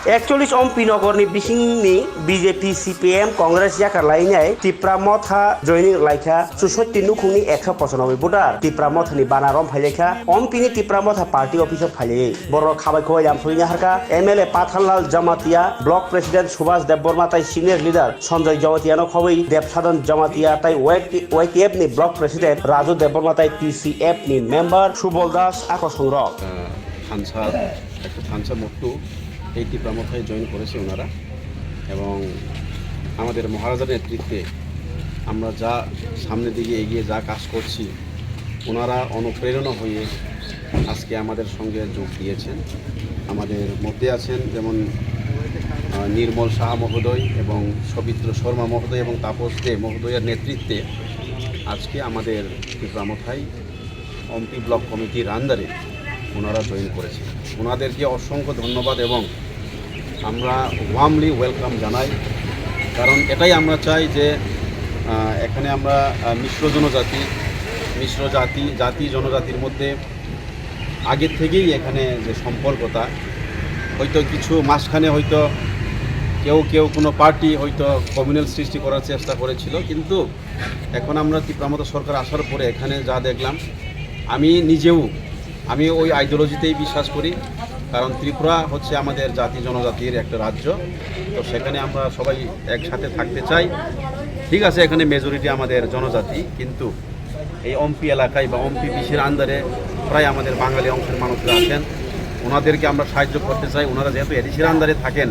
41 Ompinogorni bisingni BJP CPM Congress yakarlainai Tipramotha joining laika 64 nukhungni 195 voter Tipramothani banarom phailekha Ompini Tipramotha party office phailei boro khabaiko yamthulina harka MLA Pathanlal Jamatia block president Subhash Debborma tai senior leader Sanjay Jamatia no khawai Debsadan Jamatia tai YTF ni block president Raju Debborma tai TCF ni member Subol Das akosongrok থানসা Mattu এই টিপ্রামথায় join করেছে ওনারা এবং আমাদের মহারাজার নেতৃত্বে আমরা যা সামনের দিকে এগিয়ে যা কাজ করছি ওনারা অনুপ্রেরণা হয়ে আজকে আমাদের সঙ্গে যোগ দিয়েছেন। আমাদের মধ্যে আছেন যেমন নির্মল শাহ মহোদয় এবং সবিত্র শর্মা মহোদয় এবং তাপস দে মহোদয়ের নেতৃত্বে আজকে আমাদের টিপ্রামথায় অম্পি ব্লক কমিটির আন্ডারে ওনারা জয়েন করেছেন। ওনাদেরকে অসংখ্য ধন্যবাদ এবং আমরা ওয়ার্মলি ওয়েলকাম জানাই, কারণ এটাই আমরা চাই যে এখানে আমরা মিশ্র জাতি জনজাতির মধ্যে আগের থেকেই এখানে যে সম্পর্কতা হয়তো কিছু মাঝখানে হয়তো কেউ কোনো পার্টি হয়তো কমিউনাল সৃষ্টি করার চেষ্টা করেছিল, কিন্তু এখন আমরা টিপ্রামথা সরকার আসার পরে এখানে যা দেখলাম আমি ওই আইডিওলজিতেই বিশ্বাস করি, কারণ ত্রিপুরা হচ্ছে আমাদের জাতি জনজাতির একটা রাজ্য, তো সেখানে আমরা সবাই একসাথে থাকতে চাই। ঠিক আছে, এখানে মেজরিটি আমাদের জনজাতি, কিন্তু এই অম্পি এলাকায় বা অম্পি বিসির আন্ডারে প্রায় আমাদের বাঙালি অংশের মানুষরা আছেন, ওনাদেরকে আমরা সাহায্য করতে চাই। ওনারা যেহেতু এডিসির আন্ডারে থাকেন,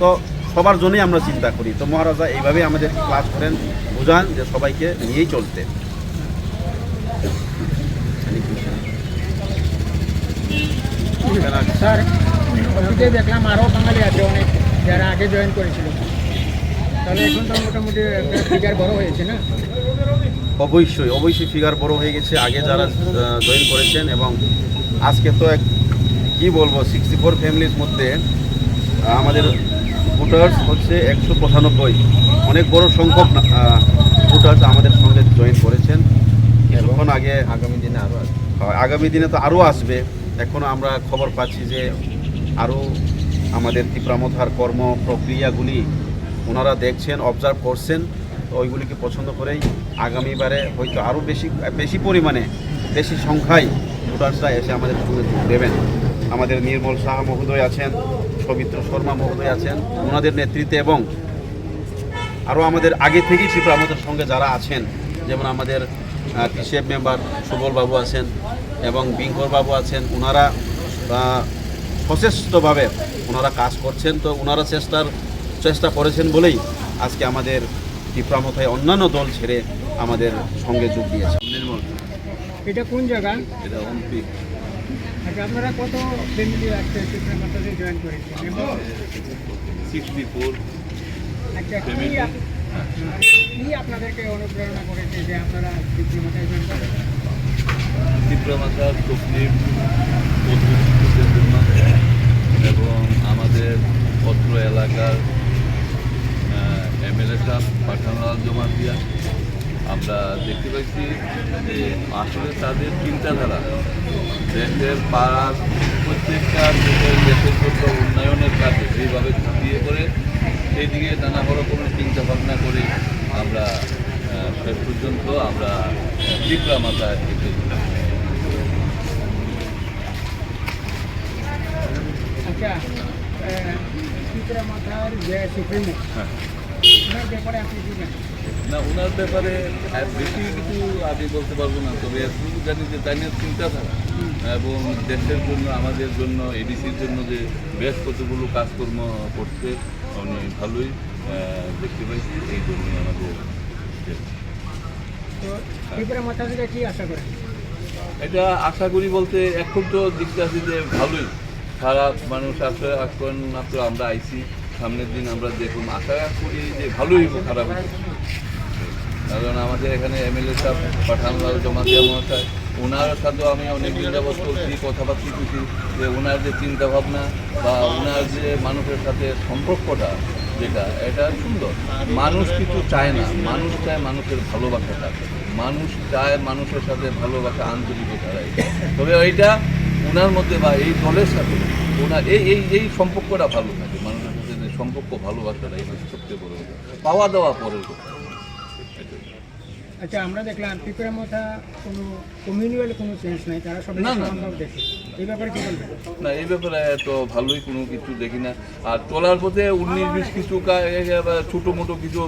তো সবার জন্যই আমরা চিন্তা করি। তো মহারাজা এইভাবে আমাদের ক্লাস করেন, বোঝান যে সবাইকে নিয়েই চলতে। স্যার, অতীতে দেখলাম আরও বাঙালি আছে অনেক যারা আগে জয়েন করেছিল, তাহলে এখন তো মোটামুটি একটা ফিগার বড় হয়েছে না? অবশ্যই ফিগার বড় হয়ে গেছে আগে যারা জয়েন করেছেন, এবং আজকে তো কি বলবো 64 ফ্যামিলির মধ্যে আমাদের ভোটার্স হচ্ছে 195, অনেক বড় সংখ্যক ভোটার্স আমাদের সঙ্গে জয়েন করেছেন। কিছুক্ষণ আগে আগামী দিনে তো আরও আসবে। এখনও আমরা খবর পাচ্ছি যে আরও আমাদের টিপ্রামথার কর্ম প্রক্রিয়াগুলি ওনারা দেখছেন, অবজার্ভ করছেন, তো ওইগুলিকে পছন্দ করেই আগামীবারে হয়তো আরও বেশি পরিমাণে বেশি সংখ্যায় ভোটার্সরা এসে আমাদের সঙ্গে যোগ দেবেন। আমাদের নির্মল শাহ মহোদয় আছেন, সবিত্র শর্মা মহোদয় আছেন, ওনাদের নেতৃত্বে এবং আরও আমাদের আগে থেকেই টিপ্রামথার সঙ্গে যারা আছেন, যেমন আমাদের টিসিএফ মেম্বার সুবল বাবু আছেন এবং বিঙ্কর বাবু আছেন, ওনারা সচেষ্টভাবে ওনারা কাজ করছেন। তো ওনারা চেষ্টা করেছেন বলেই আজকে আমাদের টিপ্রামথায় অন্যান্য দল ছেড়ে আমাদের সঙ্গে যোগ দিয়েছে। এটা কোন জায়গা? এটা অম্পি। আচ্ছা, আপনারা কত ফ্যামিলি আছে টিপ্রামথাতে জয়েন করেছেন? 64। আচ্ছা, কি আপনাদেরকে অনুপ্রেরণা করেছে যে আপনারা টিপ্রামথায় জয়েন করেন? টিপ্রামথার তকলিফ পদ্ধতির জন্য এবং আমাদের অত্র এলাকার MLA সাহেব পাঠানলাল জমাতিয়া, আমরা দেখতে পাচ্ছি যে আসলে তাদের চিন্তাধারা দেশের পাড়ার প্রত্যেকটা দেশের জন্য উন্নয়নের কাজে সেইভাবে ঝাঁপিয়ে করে সেই দিকে নানা রকমের চিন্তাভাবনা করে আমরা শেষ পর্যন্ত আমরা টিপ্রামথায় এসেছি। আচ্ছা, টিপ্রামথার যে সুপ্রিমো, ওনার ব্যাপারে আপনি কি জানেন? না, ওনার ব্যাপারে বেশি কিছু আমি বলতে পারবো না, তবে এতটুকু জানি যে তাই চিন্তাধারা এবং দেশের জন্য, আমাদের জন্য, এডিসির জন্য যে বেশ কতগুলো কাজকর্ম করতে উনি ভালোই দেখতে পাইছি, এই জন্যই আমাদের। তো টিপ্রামথা থেকে কী আশা করেন? এটা আশা করি বলতে এখন তো দেখতে আছি যে ভালোই, খারাপ মানুষ আসে এখন মাত্র আমরা আইছি, সামনের দিন আমরা দেখুন, আশা করি যে ভালোই খারাপ হচ্ছে। কারণ আমাদের এখানে MLA সাহেব পাঠানলাল জমাতিয়া মহাশয়, ওনার সাথেও আমি অনেক দিন যাবত করছি, কথাবার্তা করছি যে ওনার যে চিন্তাভাবনা বা ওনার যে মানুষের সাথে সম্পর্কটা যেটা, এটা সুন্দর। মানুষ কিছু চায় না, মানুষ চায় মানুষের ভালোবাসাটা, মানুষ চায় মানুষের সাথে ভালোবাসা, আন্তরিকতা। তবে এইটা ওনার মধ্যে বা এই দলের সাথে ওনার এই সম্পর্কটা ভালো থাকে, মানুষের সাথে যে সম্পর্ক ভালোবাসাটা এই হচ্ছে সবচেয়ে বড় কথা। পাওয়া দেওয়া পরের কথা। আচ্ছা, আমরা দেখলাম ত্রিপুরা মথা কোনো কমিউনিয়াল কোনো চেঞ্জ নাই, তারা সবাই না, না। সমানভাবে দেখে। এই ব্যাপারে কি বলবেন? না, এই ব্যাপারে তো ভালোই কোনো কিছু দেখি না। আর চলার পথে 19-20 কিছু ছোটো মোটো কিছু